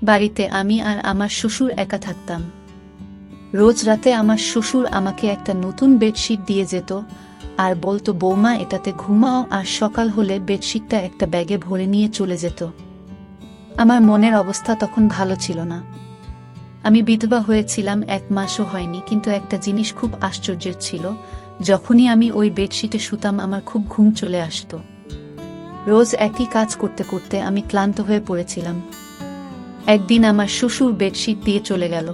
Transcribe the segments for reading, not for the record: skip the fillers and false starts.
বাড়িতে আমি আর আমার শ্বশুর একা থাকতাম। রোজ রাতে আমার শ্বশুর আমাকে একটা নতুন বেডশিট দিয়ে যেত আর বলতো, বৌমা এটাতে ঘুমাও, আর সকাল হলে বেডশিটটা একটা ব্যাগে ভরে নিয়ে চলে যেত। আমার মনের অবস্থা তখন ভালো ছিল না। আমি বিধবা হয়েছিলাম, 1 মাসও হয়নি, কিন্তু একটা জিনিস খুব আশ্চর্যের ছিল, যখনই আমি ওই বেডশিটে শুতাম আমার খুব ঘুম চলে আসতো। রোজ একই কাজ করতে করতে আমি ক্লান্ত হয়ে পড়েছিলাম। একদিন আমার শ্বশুর বেডশিট দিয়ে চলে গেল,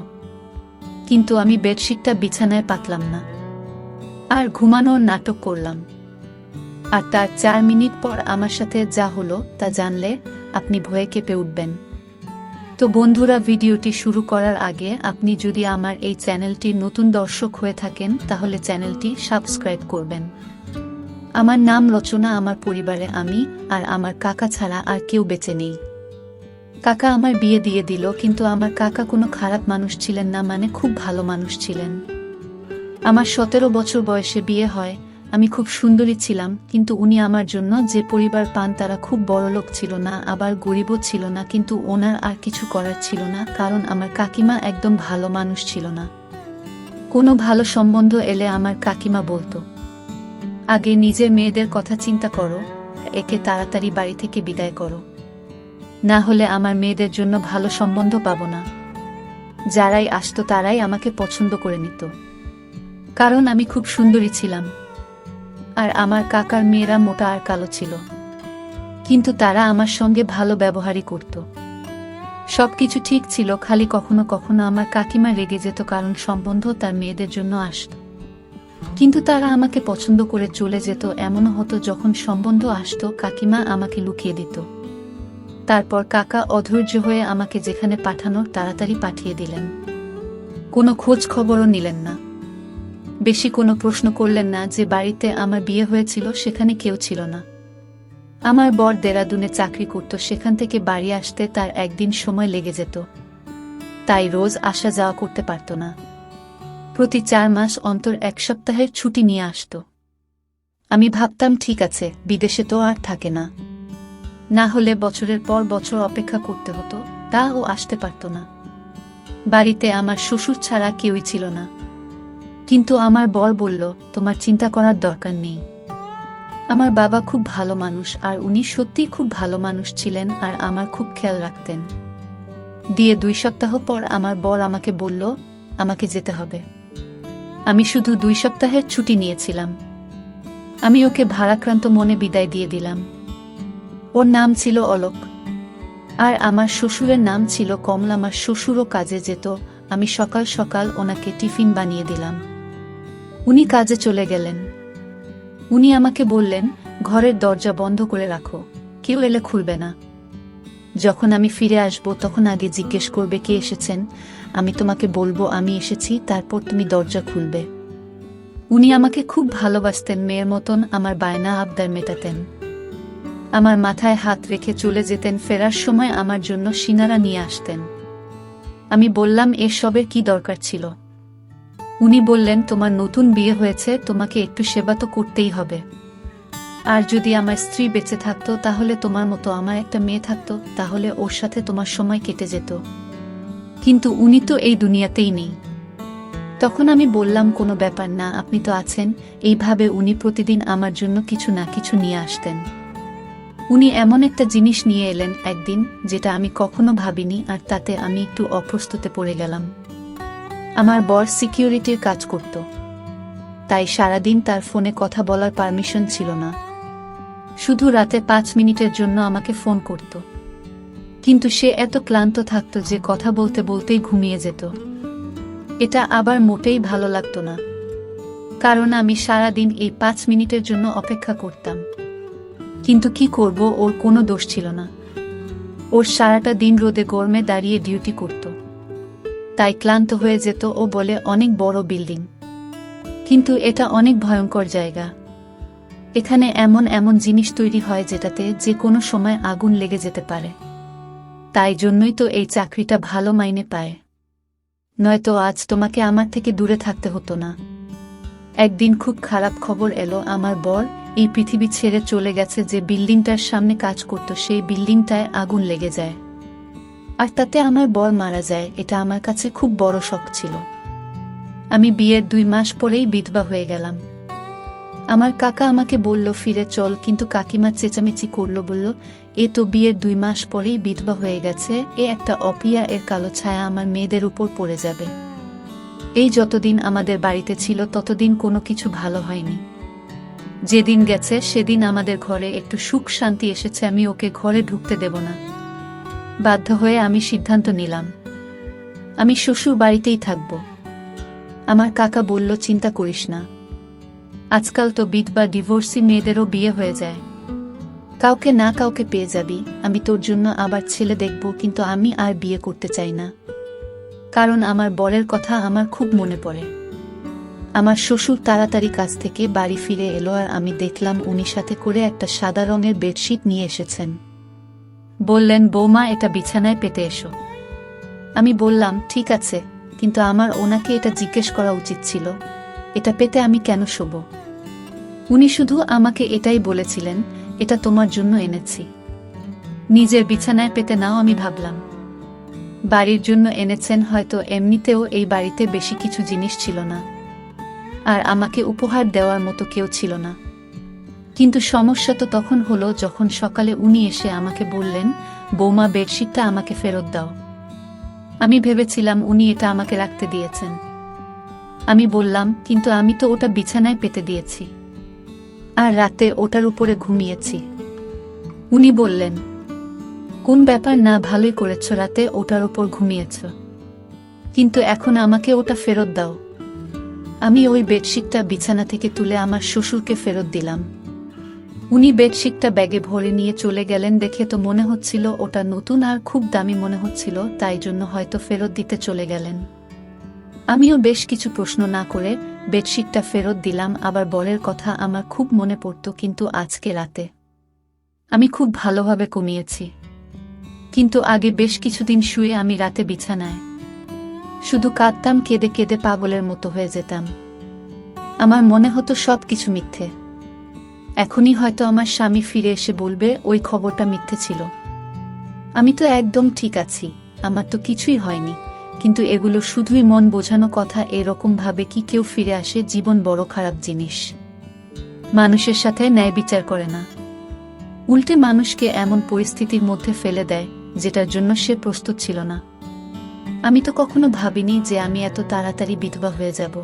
কিন্তু আমি বেডশিটটা বিছানায় পাতলাম না, আর ঘুমানোর নাটক করলাম। আর তার 4 মিনিট পর আমার সাথে যা হলো তা জানলে আপনি ভয়ে কেঁপে উঠবেন। তো বন্ধুরা, ভিডিওটি শুরু করার আগে আপনি যদি আমার এই চ্যানেলটির নতুন দর্শক হয়ে থাকেন তাহলে চ্যানেলটি সাবস্ক্রাইব করবেন। আমার নাম রচনা। আমার পরিবারে আমি আর আমার কাকা ছাড়া আর কেউ বেঁচে নেই। কাকা আমার বিয়ে দিয়ে দিল, কিন্তু আমার কাকা কোনো খারাপ মানুষ ছিলেন না, মানে খুব ভালো মানুষ ছিলেন। আমার 17 বছর বয়সে বিয়ে হয়। আমি খুব সুন্দরী ছিলাম, কিন্তু উনি আমার জন্য যে পরিবার পান তারা খুব বড়লোক ছিল না, আবার গরিবও ছিল না, কিন্তু ওনার আর কিছু করার ছিল না, কারণ আমার কাকিমা একদম ভালো মানুষ ছিল না। কোনো ভালো সম্বন্ধ এলে আমার কাকিমা বলতো, আগে নিজের মেয়েদের কথা চিন্তা করো, একে তাড়াতাড়ি বাড়ি থেকে বিদায় করো, না হলে আমার মেয়েদের জন্য ভালো সম্বন্ধ পাবো না। যারাই আসতো তারাই আমাকে পছন্দ করে নিত, কারণ আমি খুব সুন্দরী ছিলাম। আর আমার কাকার মেয়েরা মোটা আর কালো ছিল, কিন্তু তারা আমার সঙ্গে ভালো ব্যবহারই করত। সবকিছু ঠিক ছিল, খালি কখনো কখনো আমার কাকিমা রেগে যেত, কারণ সম্বন্ধ তার মেয়েদের জন্য আসত, কিন্তু তারা আমাকে পছন্দ করে চলে যেত। এমনও হতো যখন সম্বন্ধ আসতো কাকিমা আমাকে লুকিয়ে দিত। তারপর কাকা অধৈর্য হয়ে আমাকে যেখানে পাঠানোর তাড়াতাড়ি পাঠিয়ে দিলেন। কোনো খোঁজ খবরও নিলেন না, বেশি কোনো প্রশ্ন করলেন না। যে বাড়িতে আমার বিয়ে হয়েছিল সেখানে কেউ ছিল না। আমার বর দেরাদুনে চাকরি করত, সেখান থেকে বাড়ি আসতে তার একদিন সময় লেগে যেত, তাই রোজ আসা যাওয়া করতে পারত না। প্রতি 4 মাস অন্তর 1 সপ্তাহের ছুটি নিয়ে আসত। আমি ভাবতাম, ঠিক আছে, বিদেশে তো আর থাকে না, না হলে বছরের পর বছর অপেক্ষা করতে হতো, তাও আসতে পারত না। বাড়িতে আমার শ্বশুর ছাড়া কেউই ছিল না, কিন্তু আমার বর বলল, তোমার চিন্তা করার দরকার নেই। আমার বাবা খুব ভালো মানুষ, আর উনি সত্যিই খুব ভালো মানুষ ছিলেন, আর আমার খুব খেয়াল রাখতেন। দিয়ে 2 সপ্তাহ পর আমার বর আমাকে বলল, আমাকে যেতে হবে। আমি শুধু 2 সপ্তাহের ছুটি নিয়েছিলাম। আমি ওকে ভারাক্রান্ত মনে বিদায় দিয়ে দিলাম। ওর নাম ছিল অলোক, আর আমার শ্বশুরের নাম ছিল কমল। আমার শ্বশুরও কাজে যেত, আমি সকাল সকাল ওনাকে টিফিন বানিয়ে দিলাম। উনি কাজে চলে গেলেন। উনি আমাকে বললেন, ঘরের দরজা বন্ধ করে রাখো, কেউ এলে খুলবে না। যখন আমি ফিরে আসব তখন আগে জিজ্ঞেস করবে কে এসেছেন, আমি তোমাকে বলবো আমি এসেছি, তারপর তুমি দরজা খুলবে। উনি আমাকে খুব ভালোবাসতেন, মেয়ের মতন আমার বায়না আবদার মেটাতেন। আমার মাথায় হাত রেখে চলে যেতেন। ফেরার সময় আমার জন্য সিঙ্গারা নিয়ে আসতেন। আমি বললাম, এসবের কি দরকার ছিল? উনি বললেন, তোমার নতুন বিয়ে হয়েছে, তোমাকে একটু সেবা তো করতেই হবে। আর যদি আমার স্ত্রী বেঁচে থাকতো তাহলে তোমার মতো আমার একটা মেয়ে থাকতো, তাহলে ওর সাথে তোমার সময় কেটে যেত, কিন্তু উনি তো এই দুনিয়াতেই নেই। তখন আমি বললাম, কোনো ব্যাপার না, আপনি তো আছেন। এইভাবে উনি প্রতিদিন আমার জন্য কিছু না কিছু নিয়ে আসতেন। উনি এমন একটা জিনিস নিয়ে এলেন একদিন যেটা আমি কখনো ভাবিনি, আর তাতে আমি একটু অপ্রস্তুতে পড়ে গেলাম। আমার বর সিকিউরিটির কাজ করত, তাই সারাদিন তার ফোনে কথা বলার পারমিশন ছিল না। শুধু রাতে 5 মিনিটের জন্য আমাকে ফোন করত, কিন্তু সে এত ক্লান্ত থাকত যে কথা বলতে বলতেই ঘুমিয়ে যেত। এটা আবার মোটেই ভালো লাগতো না, কারণ আমি সারাদিন এই 5 মিনিটের জন্য অপেক্ষা করতাম। কিন্তু কি করব, ওর কোনো দোষ ছিল না। ওর সারাটা দিন রোদে গরমে দাঁড়িয়ে ডিউটি করত, তাই ক্লান্ত হয়ে যেত। ও বলে, অনেক বড় বিল্ডিং, কিন্তু এটা অনেক ভয়ঙ্কর জায়গা। এখানে এমন এমন জিনিস তৈরি হয় যেটাতে যে কোনো সময় আগুন লেগে যেতে পারে। তাই জন্যই তো এই চাকরিটা ভালো মাইনে পায়, নয়তো আজ তোমাকে আমার থেকে দূরে থাকতে হতো না। একদিন খুব খারাপ খবর এলো, আমার বর এই পৃথিবী ছেড়ে চলে গেছে। যে বিল্ডিংটার সামনে কাজ করত সেই বিল্ডিংটায় আগুন লেগে যায়। আর তাতে আমার বর মারা যায়, এটা আমার কাছে খুব বড় শক ছিল। আমি বিয়ের 2 মাস পরেই বিধবা হয়ে গেলাম। আমার কাকা আমাকে বলল ফিরে চল, কিন্তু কাকিমা চেঁচামেচি করল, বলল এ তো বিয়ের 2 মাস পরেই বিধবা হয়ে গেছে, এ একটা অপিয়া, এর কালো ছায়া আমার মেয়েদের উপর পড়ে যাবে। এই যতদিন আমাদের বাড়িতে ছিল ততদিন কোনো কিছু ভালো হয়নি। যেদিন গেছে সেদিন আমাদের ঘরে একটু সুখ শান্তি এসেছে, আমি ওকে ঘরে ঢুকতে দেব না। বাধ্য হয়ে আমি সিদ্ধান্ত নিলাম আমি শ্বশুর বাড়িতেই থাকব। আমার কাকা বলল চিন্তা করিস না, আজকাল তো বিধবা ডিভোর্সি মেয়েদেরও বিয়ে হয়ে যায়, কাউকে না কাউকে পেয়ে যাবি। আমি তোর জন্য আবার ছেলে দেখব, কিন্তু আমি আর বিয়ে করতে চাই না, কারণ আমার বরের কথা আমার খুব মনে পড়ে। আমার শ্বশুর তাড়াতাড়ি কাজ থেকে বাড়ি ফিরে এলো, আর আমি দেখলাম উনি সাথে করে একটা সাদা রঙের বেডশিট নিয়ে এসেছেন। বললেন বৌমা, এটা বিছানায় পেতে এসো। আমি বললাম ঠিক আছে, কিন্তু আমার ওনাকে এটা জিজ্ঞেস করা উচিত ছিল, এটা পেতে আমি কেন শোব। উনি শুধু আমাকে এটাই বলেছিলেন, এটা তোমার জন্য এনেছি, নিজের বিছানায় পেতে নাও। আমি ভাবলাম বাড়ির জন্য এনেছেন, হয়তো এমনিতেও এই বাড়িতে বেশি কিছু জিনিস ছিল না, আর আমাকে উপহার দেওয়ার মতো কেউ ছিল না। কিন্তু সমস্যা তো তখন হলো যখন সকালে উনি এসে আমাকে বললেন, বৌমা বেডশিটটা আমাকে ফেরত দাও। আমি ভেবেছিলাম উনি এটা আমাকে রাখতে দিয়েছেন। আমি বললাম কিন্তু আমি তো ওটা বিছানায় পেতে দিয়েছি, আর রাতে ওটার উপরে ঘুমিয়েছি। উনি বললেন কোন ব্যাপার না, ভালোই করেছ, রাতে ওটার উপর ঘুমিয়েছ, কিন্তু এখন আমাকে ওটা ফেরত দাও। আমি ওই বেডশিটটা বিছানা থেকে তুলে আমার শ্বশুরকে ফেরত দিলাম। উনি বেডশিটটা ব্যাগে ভরে নিয়ে চলে গেলেন। দেখে তো মনে হচ্ছিল ওটা নতুন আর খুব দামি মনে হচ্ছিল, তাই জন্য হয়তো ফেরত দিতে চলে গেলেন। আমিও বেশ কিছু প্রশ্ন না করে বেডশিটটা ফেরত দিলাম। আবার বরের কথা আমার খুব মনে পড়ত, কিন্তু আজকে রাতে আমি খুব ভালোভাবে ঘুমিয়েছি, কিন্তু আগে বেশ কিছুদিন শুয়ে আমি রাতে বিছানায় শুধু কাঁদতাম, কেঁদে কেঁদে পাগলের মতো হয়ে যেতাম। আমার মনে হতো সব কিছু মিথ্যে। এখনই হয়তো আমার স্বামী ফিরে এসে বলবে ওই খবরটা মিথ্যে ছিল, আমি তো একদম ঠিক আছি, আমার তো কিছুই হয়নি। কিন্তু এগুলো শুধুই মন বোঝানো কথা। এরকম ভাবে কি কেউ ফিরে আসে? জীবন বড় খারাপ জিনিস, মানুষের সাথে ন্যায় বিচার করে না, উল্টে মানুষকে এমন পরিস্থিতির মধ্যে ফেলে দেয় যেটার জন্য সে প্রস্তুত ছিল না। আমি তো কখনো ভাবিনি যে আমি এত তাড়াতাড়ি বিধবা হয়ে যাব।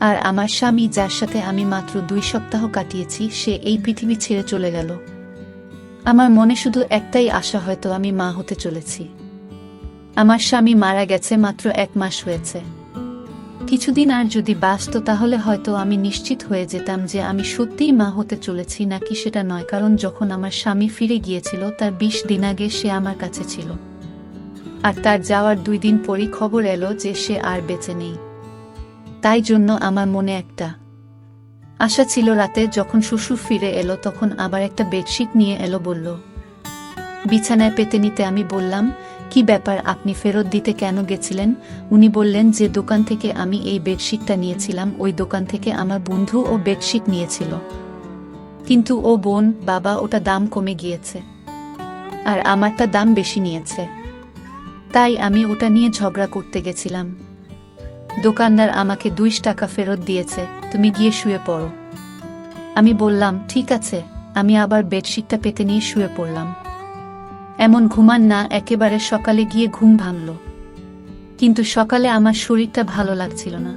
আর আমার স্বামী, যার সাথে আমি মাত্র 2 সপ্তাহ কাটিয়েছি, সে এই পৃথিবী ছেড়ে চলে গেল। আমার মনে শুধু একটাই আশা, হয়তো আমি মা হতে চলেছি। আমার স্বামী মারা গেছে মাত্র 1 মাস হয়েছে। কিছুদিন আর যদি বাঁচত তাহলে হয়তো আমি নিশ্চিত হয়ে যেতাম যে আমি সত্যিই মা হতে চলেছি নাকি সেটা নয়, কারণ যখন আমার স্বামী ফিরে গিয়েছিল তার 20 দিন আগে সে আমার কাছে ছিল, আর তার যাওয়ার 2 দিন পরই খবর এলো যে সে আর বেঁচে নেই। তাই জন্য আমার মনে একটা আশা ছিল। রাতে যখন শ্বশুর ফিরে এলো তখন আবার একটা বেডশিট নিয়ে এলো, বলল বিছানায় পেতে নিতে। আমি বললাম কি ব্যাপার, আপনি ফেরত দিতে কেন গেছিলেন? উনি বললেন যে দোকান থেকে আমি এই বেডশিটটা নিয়েছিলাম, ওই দোকান থেকে আমার বন্ধু ও বেডশিট নিয়েছিল, কিন্তু ও বোন বাবা ওটা দাম কমে গিয়েছে, আর আমারটা দাম বেশি নিয়েছে, তাই আমি ওটা নিয়ে ঝগড়া করতে গেছিলাম। দোকানদার আমাকে 2 টাকা ফেরত দিয়েছে, তুমি গিয়ে শুয়ে পড়ো। আমি বললাম ঠিক আছে। আমি আবার বেডশিটটা পেতে নিয়ে শুয়ে পড়লাম। এমন ঘুমান না, একেবারে সকালে গিয়ে ঘুম ভাঙল, কিন্তু সকালে আমার শরীরটা ভালো লাগছিল না।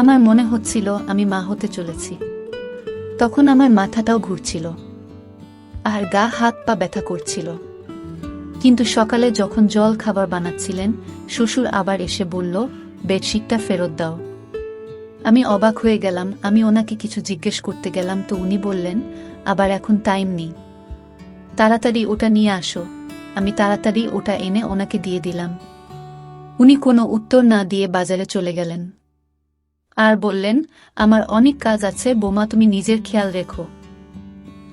আমার মনে হচ্ছিল আমি মা হতে চলেছি। তখন আমার মাথাটাও ঘুরছিল, আর গা হাত পা ব্যথা করছিল। কিন্তু সকালে যখন জল খাবার বানাচ্ছিলেন, শ্বশুর আবার এসে বলল বেডশিটটা ফেরত দাও। আমি অবাক হয়ে গেলাম। আমি ওনাকে কিছু জিজ্ঞেস করতে গেলাম তো উনি বললেন আবার এখন টাইম নেই, তাড়াতাড়ি ওটা নিয়ে আসো। আমি তাড়াতাড়ি ওটা এনে ওনাকে দিয়ে দিলাম। উনি কোনো উত্তর না দিয়ে বাজারে চলে গেলেন, আর বললেন আমার অনেক কাজ আছে বোমা, তুমি নিজের খেয়াল রেখো।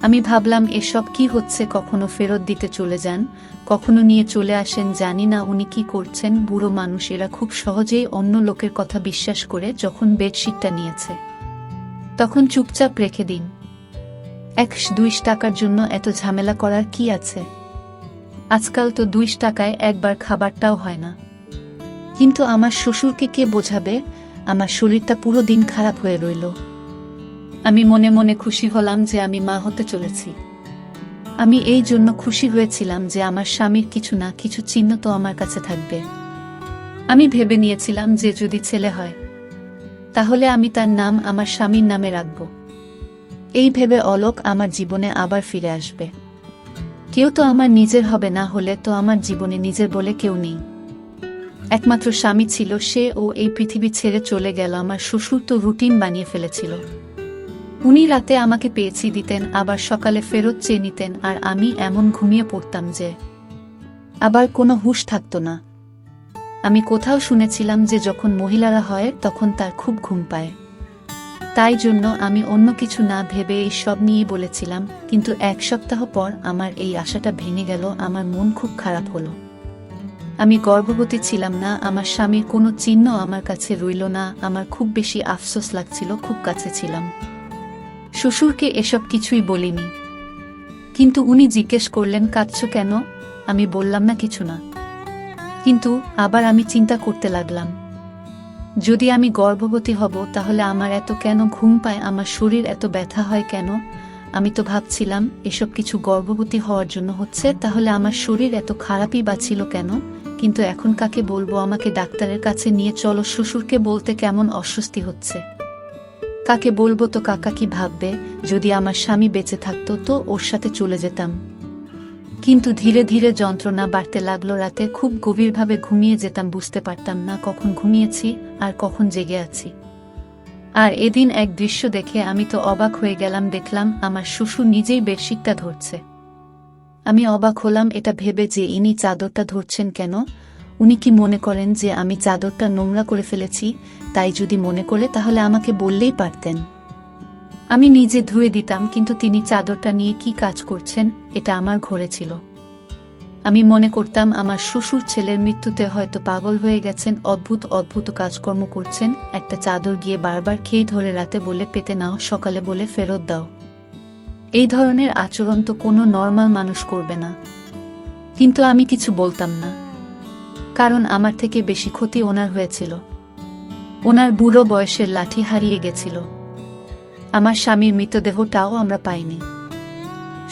আমি ভাবলাম এসব কি হচ্ছে, কখনো ফেরত দিতে চলে যান, কখনো নিয়ে চলে আসেন, জানি না উনি কি করছেন। বুড়ো মানুষ, এরা খুব সহজেই অন্য লোকের কথা বিশ্বাস করে। যখন বেডশিটটা নিয়েছে তখন চুপচাপ রেখে দিন। 1-2 টাকার জন্য এত ঝামেলা করার কি আছে? আজকাল তো ২ টাকায় একবার খাবারটাও হয় না। কিন্তু আমার শ্বশুরকে কে বোঝাবে? আমার শরীরটা পুরো দিন খারাপ হয়ে রইল। আমি মনে মনে খুশি হলাম যে আমি মা হতে চলেছি। আমি এই জন্য খুশি হয়েছিলাম যে আমার স্বামীর কিছু না কিছু চিহ্ন তো আমার কাছে থাকবে। আমি ভেবে নিয়েছিলাম যে যদি ছেলে হয় তাহলে আমি তার নাম আমার স্বামীর নামে রাখব। এই ভেবে অলোক আমার জীবনে আবার ফিরে আসবে। কেউ তো আমার নিজের হবে, না হলে তো আমার জীবনে নিজের বলে কেউ নেই। একমাত্র স্বামী ছিল সে, ও এই পৃথিবী ছেড়ে চলে গেল। আমার শ্বশুর তো রুটিন বানিয়ে ফেলেছিল। উনি রাতে আমাকে পেয়েছি দিতেন, আবার সকালে ফেরত চেয়ে নিতেন, আর আমি এমন ঘুমিয়ে পড়তাম যে আবার কোনো হুঁশ থাকতো না। আমি কোথাও শুনেছিলাম যে যখন মহিলারা হয় তখন তার খুব ঘুম পায়। তাই জন্য আমি অন্য কিছু না ভেবে এই সব নিয়েই বলেছিলাম। কিন্তু 1 সপ্তাহ পর আমার এই আশাটা ভেঙে গেল। আমার মন খুব খারাপ হলো। আমি গর্ভবতী ছিলাম না, আমার স্বামীর কোনো চিহ্ন আমার কাছে রইল না। আমার খুব বেশি আফসোস লাগছিল, খুব কাছে ছিলাম। শ্বশুরকে এসব কিছুই বলিনি, কিন্তু উনি জিজ্ঞেস করলেন কাঁদছো কেন? আমি বললাম না কিছু না। কিন্তু আবার আমি চিন্তা করতে লাগলাম, যদি আমি গর্ভবতী হব তাহলে আমার এত কেন ঘুম পায়, আমার শরীর এত ব্যথা হয় কেন? আমি তো ভাবছিলাম এসব কিছু গর্ভবতী হওয়ার জন্য হচ্ছে, তাহলে আমার শরীর এত খারাপই বা ছিল কেন? কিন্তু এখন কাকে বলবো? আমাকে ডাক্তারের কাছে নিয়ে চলো। শ্বশুরকে বলতে কেমন অস্বস্তি হচ্ছে। কাকে বলবো? তো কাকা কি ভাববে? যদি আমার স্বামী বেঁচে থাকতো তো ওর সাথে চলে যেতাম। কিন্তু ধীরে ধীরে যন্ত্রণা বাড়তে লাগলো। রাতে খুব গভীরভাবে ঘুমিয়ে যেতাম, বুঝতে পারতাম না কখন ঘুমিয়েছি আর কখন জেগে আছি। আর এদিন এক দৃশ্য দেখে আমি তো অবাক হয়ে গেলাম। দেখলাম আমার শ্বশুর নিজেই বেডশিটটা ধরছে। আমি অবাক হলাম এটা ভেবে যে ইনি চাদরটা ধরছেন কেন? উনি কি মনে করেন যে আমি চাদরটা নোংরা করে ফেলেছি? তাই যদি মনে করে তাহলে আমাকে বললেই পারতেন, আমি নিজে ধুয়ে দিতাম। কিন্তু তিনি চাদরটা নিয়ে কি কাজ করছেন? এটা আমার ঘরে ছিল। আমি মনে করতাম আমার শ্বশুর ছেলের মৃত্যুতে হয়তো পাগল হয়ে গেছেন, অদ্ভুত অদ্ভুত কাজকর্ম করছেন। একটা চাদর গিয়ে বারবার খেয়ে ধরে রাতে বলে পেতে নাও, সকালে বলে ফেরত দাও। এই ধরনের আচরণ তো কোনো নর্মাল মানুষ করবে না। কিন্তু আমি কিছু বলতাম না, কারণ আমার থেকে বেশি ক্ষতি ওনার হয়েছিল। ওনার বুড়ো বয়সের লাঠি হারিয়ে গেছিল। আমার স্বামীর মৃতদেহটাও আমরা পাইনি।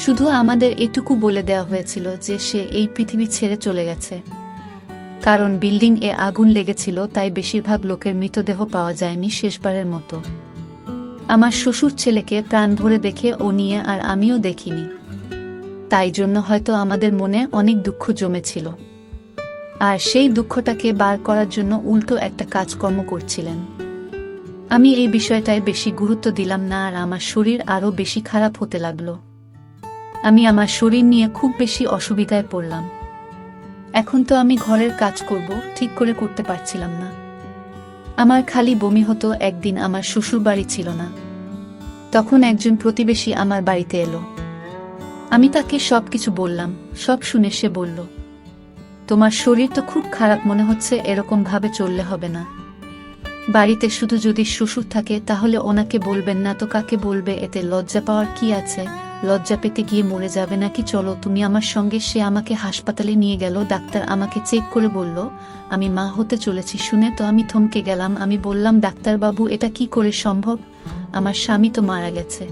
শুধু আমাদের এটুকু বলে দেওয়া হয়েছিল যে সে এই পৃথিবী ছেড়ে চলে গেছে। কারণ বিল্ডিং এ আগুন লেগেছিল, তাই বেশিরভাগ লোকের মৃতদেহ পাওয়া যায়নি শেষবারের মতো। আমার শ্বশুর ছেলেকে প্রাণ ভরে দেখে ও নিয়ে আর আমিও দেখিনি। তাই জন্য হয়তো আমাদের মনে অনেক দুঃখ জমেছিল, আর সেই দুঃখটাকে বার করার জন্য উল্টো একটা কাজকর্ম করছিলেন। আমি এই বিষয়টায় বেশি গুরুত্ব দিলাম না, আর আমার শরীর আরও বেশি খারাপ হতে লাগলো। আমি আমার শরীর নিয়ে খুব বেশি অসুবিধায় পড়লাম। এখন তো আমি ঘরের কাজ করব ঠিক করে করতে পারছিলাম না। আমার খালি বমি হতো। একদিন আমার শ্বশুর বাড়ি ছিল না, তখন একজন প্রতিবেশী আমার বাড়িতে এলো। আমি তাকে সবকিছু বললাম। সব শুনে সে বলল, তোমার শরীর তো খুব খারাপ মনে হচ্ছে, এরকম ভাবে চললে হবে না। বাড়িতে শুধু যদি শ্বশুর থাকে তাহলে ওনাকে বলবেন না তো কাকে বলবে? এতে লজ্জা পাওয়ার কি আছে? লজ্জা পেতে গিয়ে মরে যাবে নাকি? চলো তুমি আমার সঙ্গে। সে আমাকে হাসপাতালে নিয়ে গেল। ডাক্তার আমাকে চেক করে বলল আমি মা হতে চলেছি। শুনে তো আমি থমকে গেলাম। আমি বললাম, ডাক্তারবাবু এটা কি করে সম্ভব? আমার স্বামী তো মারা গেছে।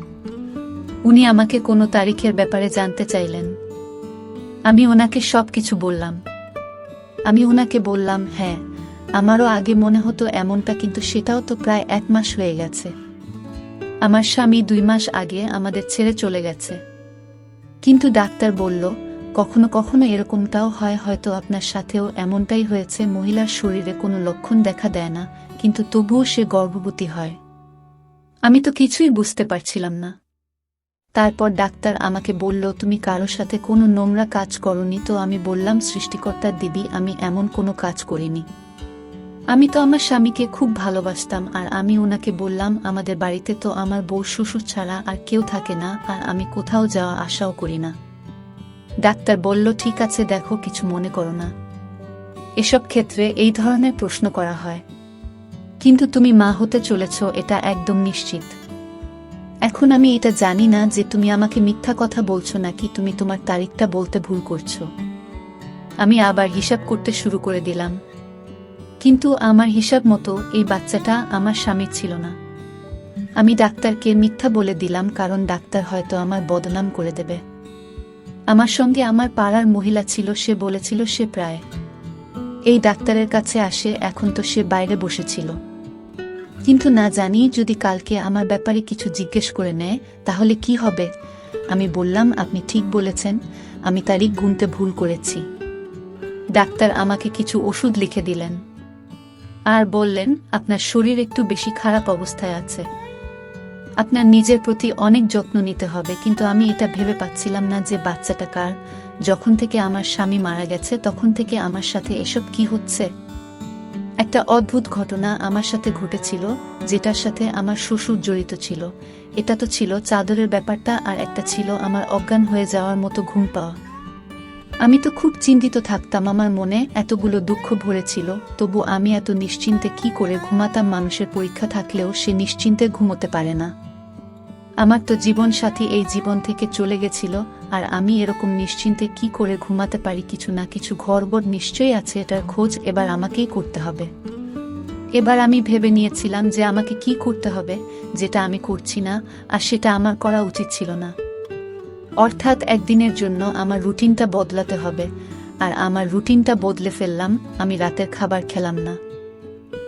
উনি আমাকে কোনো তারিখের ব্যাপারে জানতে চাইলেন। আমি ওনাকে সবকিছু বললাম। আমি ওনাকে বললাম, হ্যাঁ আমারও আগে মনে হতো এমনটা, কিন্তু সেটাও তো প্রায় 1 মাস হয়ে গেছে। আমার স্বামী 2 মাস আগে আমাদের ছেড়ে চলে গেছে। কিন্তু ডাক্তার বলল কখনো কখনো এরকমটাও হয়, হয়তো আপনার সাথেও এমনটাই হয়েছে। মহিলার শরীরে কোনো লক্ষণ দেখা দেয় না, কিন্তু তবুও সে গর্ভবতী হয়। আমি তো কিছুই বুঝতে পারছিলাম না। তারপর ডাক্তার আমাকে বলল, তুমি কারো সাথে কোনো নোংরা কাজ করনি তো? আমি বললাম, সৃষ্টিকর্তার দিবি আমি এমন কোনো কাজ করিনি। আমি তো আমার স্বামীকে খুব ভালোবাসতাম। আর আমি ওনাকে বললাম, আমাদের বাড়িতে তো আমার বউ শ্বশুর ছাড়া আর কেউ থাকে না, আর আমি কোথাও যাওয়া আশাও করি না। ডাক্তার বলল, ঠিক আছে দেখো, কিছু মনে করো না। এসব ক্ষেত্রে এই ধরনের প্রশ্ন করা হয়। কিন্তু তুমি মা হতে চলেছ এটা একদম নিশ্চিত। এখন আমি এটা জানি না যে তুমি আমাকে মিথ্যা কথা বলছো নাকি তুমি তোমার তারিখটা বলতে ভুল করছো। আমি আবার হিসাব করতে শুরু করে দিলাম। কিন্তু আমার হিসাব মতো এই বাচ্চাটা আমার স্বামীর ছিল না। আমি ডাক্তারকে মিথ্যা বলে দিলাম, কারণ ডাক্তার হয়তো আমার বদনাম করে দেবে। আমার সঙ্গে আমার পাড়ার মহিলা ছিল, সে বলেছিল সে প্রায় এই ডাক্তারের কাছে আসে, এখন তো সে বাইরে বসেছিল। কিন্তু না জানি যদি কালকে আমার ব্যাপারে কিছু জিজ্ঞেস করে নেয় তাহলে কি হবে। আমি বললাম, আপনি ঠিক বলেছেন, আমি তারিখ গুনতে ভুল করেছি। ডাক্তার আমাকে কিছু ওষুধ লিখে দিলেন আর বললেন, আপনার শরীর একটু বেশি খারাপ অবস্থায় আছে, আপনার নিজের প্রতি অনেক যত্ন নিতে হবে। কিন্তু আমি এটা ভেবে পাচ্ছিলাম না যে বাচ্চাটা কার। যখন থেকে আমার স্বামী মারা গেছে তখন থেকে আমার সাথে এসব কি হচ্ছে। একটা অদ্ভুত ঘটনা আমার সাথে ঘটেছিল, যেটার সাথে আমার শ্বশুর জড়িত ছিল। এটা তো ছিল চাদরের ব্যাপারটা, আর একটা ছিল আমার অজ্ঞান হয়ে যাওয়ার মতো ঘুম পাওয়া। আমি তো খুব চিন্তিত থাকতাম, আমার মনে এতগুলো দুঃখ ভরেছিল, তবু আমি এত নিশ্চিন্তে কি করে ঘুমাতাম। মানুষের পরীক্ষা থাকলেও সে নিশ্চিন্তে ঘুমোতে পারে না। আমার তো জীবন সাথী এই জীবন থেকে চলে গেছিল, আর আমি এরকম নিশ্চিন্তে কি করে ঘুমাতে পারি। কিছু না কিছু গড়বড় নিশ্চয়ই আছে, এটার খোঁজ এবার আমাকেই করতে হবে। এবার আমি ভেবে নিয়েছিলাম যে আমাকে কি করতে হবে, যেটা আমি করছি না, আর সেটা আমার করা উচিত ছিল না। অর্থাৎ একদিনের জন্য আমার রুটিনটা বদলাতে হবে। আর আমার রুটিনটা বদলে ফেললাম, আমি রাতের খাবার খেলাম না।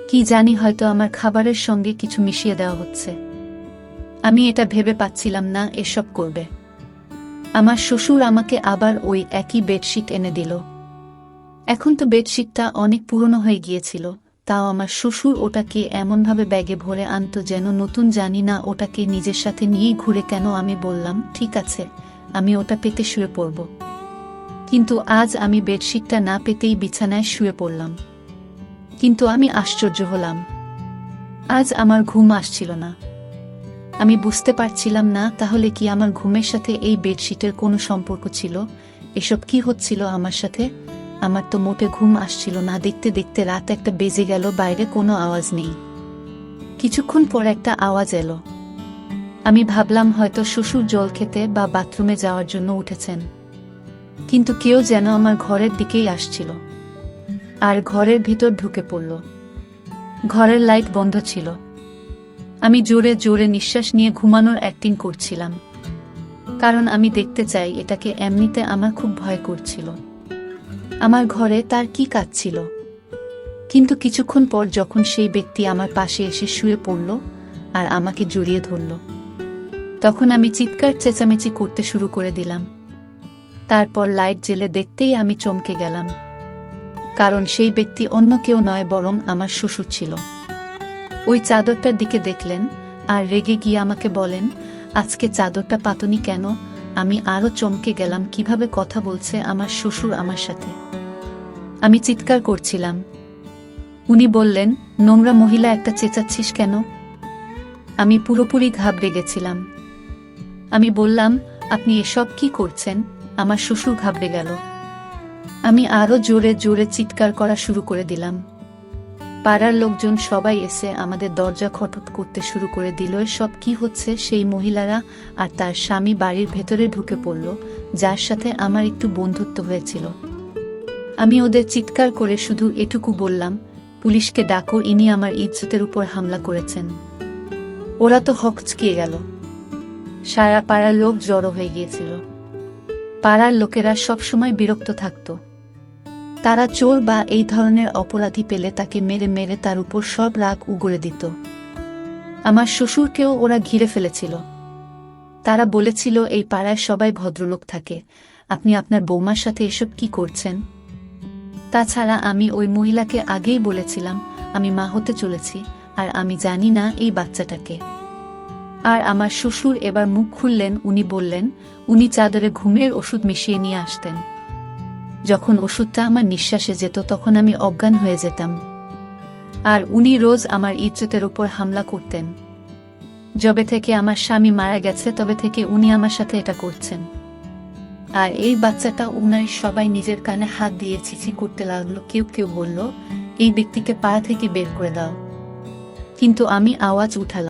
কি জানি, হয়তো আমার খাবারের সঙ্গে কিছু মিশিয়ে দেওয়া হচ্ছে। আমি এটা ভেবে পাচ্ছিলাম না এসব করবে। আমার শ্বশুর আমাকে আবার ওই একই বেডশিট এনে দিল। এখন তো বেডশিটটা অনেক পুরনো হয়ে গিয়েছিল, তাও আমার শ্বশুর ওটাকে এমনভাবে ব্যাগে ভরে আনতো যেন নতুন। জানি না ওটাকে নিজের সাথে নিয়েই ঘুরে কেন। আমি বললাম, ঠিক আছে, আমি ওটা পেতে শুয়ে পড়ব। কিন্তু আজ আমি বেডশিটটা না পেতেই বিছানায় শুয়ে পড়লাম। কিন্তু আমি আশ্চর্য হলাম, আজ আমার ঘুম আসছিল না। আমি বুঝতে পারছিলাম না তাহলে কি আমার ঘুমের সাথে এই বেডশিটের কোনো সম্পর্ক ছিল। এসব কি হচ্ছিল আমার সাথে? আমার তো মোটে ঘুম আসছিল না। দেখতে দেখতে রাত একটা বেজে গেল, বাইরে কোনো আওয়াজ নেই। কিছুক্ষণ পর একটা আওয়াজ এলো। আমি ভাবলাম হয়তো শ্বশুর জল খেতে বা বাথরুমে যাওয়ার জন্য উঠেছেন। কিন্তু কেউ যেন আমার ঘরের দিকেই আসছিল, আর ঘরের ভিতর ঢুকে পড়ল। ঘরের লাইট বন্ধ ছিল। আমি জোরে জোরে নিঃশ্বাস নিয়ে ঘুমানোর অ্যাক্টিং করছিলাম, কারণ আমি দেখতে চাই এটাকে। এমনিতে আমার খুব ভয় করছিল, আমার ঘরে তার কি কাজ ছিল। কিন্তু কিছুক্ষণ পর যখন সেই ব্যক্তি আমার পাশে এসে শুয়ে পড়ল আর আমাকে জড়িয়ে ধরল, তখন আমি চিৎকার চেঁচামেচি করতে শুরু করে দিলাম। তারপর লাইট জ্বেলে দেখতেই আমি চমকে গেলাম, কারণ সেই ব্যক্তি অন্য কেউ নয়, বরং আমার শ্বশুর ছিল। ওই চাদরটার দিকে দেখলেন আর রেগে গিয়ে আমাকে বলেন, আজকে চাদরটা পাতনি কেন? আমি আরো চমকে গেলাম, কিভাবে কথা বলছে আমার শ্বশুর আমার সাথে। আমি চিৎকার করছিলাম। উনি বললেন, নোংরা মহিলা একটা, চেঁচাচ্ছিস কেন? আমি পুরোপুরি ঘাবড়ে গেছিলাম। আমি বললাম, আপনি এসব কি করছেন? আমার শ্বশুর ঘাবড়ে গেল। আমি আরো জোরে জোরে চিৎকার করা শুরু করে দিলাম। পাড়ার লোকজন সবাই এসে আমাদের দরজা খটখট করতে শুরু করে দিল। সব কি হচ্ছে? সেই মহিলারা আর তার স্বামী বাড়ির ভেতরে ঢুকে পড়ল, যার সাথে আমার একটু বন্ধুত্ব হয়েছিল। আমি ওদের চিৎকার করে শুধু এটুকু বললাম, পুলিশকে ডাকো, ইনি আমার ইজ্জতের উপর হামলা করেছেন। ওরা তো হকচকিয়ে গেল। সারা পাড়ার লোক জড়ো হয়ে গিয়েছিল। পাড়ার লোকেরা সবসময় বিরক্ত থাকত। তারা চোর বা এই ধরনের অপরাধী পেলে তাকে মেরে মেরে তার উপর সব রাগ উগরে দিত। আমার শ্বশুরকেও ওরা ঘিরে ফেলেছিল। তারা বলেছিল, এই পাড়ায় সবাই ভদ্রলোক থাকে, আপনি আপনার বৌমার সাথে এসব কি করছেন? তাছাড়া আমি ওই মহিলাকে আগেই বলেছিলাম আমি মা হতে চলেছি, আর আমি জানি না এই বাচ্চাটাকে। আর আমার শ্বশুর এবার মুখ খুললেন। উনি বললেন, উনি চাদরে ঘুমের ওষুধ মিশিয়ে নিয়ে আসতেন। যখন ওষুধটা আমার নিঃশ্বাসে যেত তখন আমি অজ্ঞান হয়ে যেতাম। আর উনি রোজ আমার ইজ্জতের উপর হামলা করতেন। যবে থেকে আমার স্বামী মারা গেছে তবে থেকে উনি আমার সাথে এটা করছেন। আর এই বাচ্চাটা, উনার সবাই নিজের কানে হাত দিয়ে ছিছি করতে লাগলো। কেউ কেউ বলল, এই ব্যক্তিকে পাড়া থেকে বের করে দাও। কিন্তু আমি আওয়াজ উঠালাম।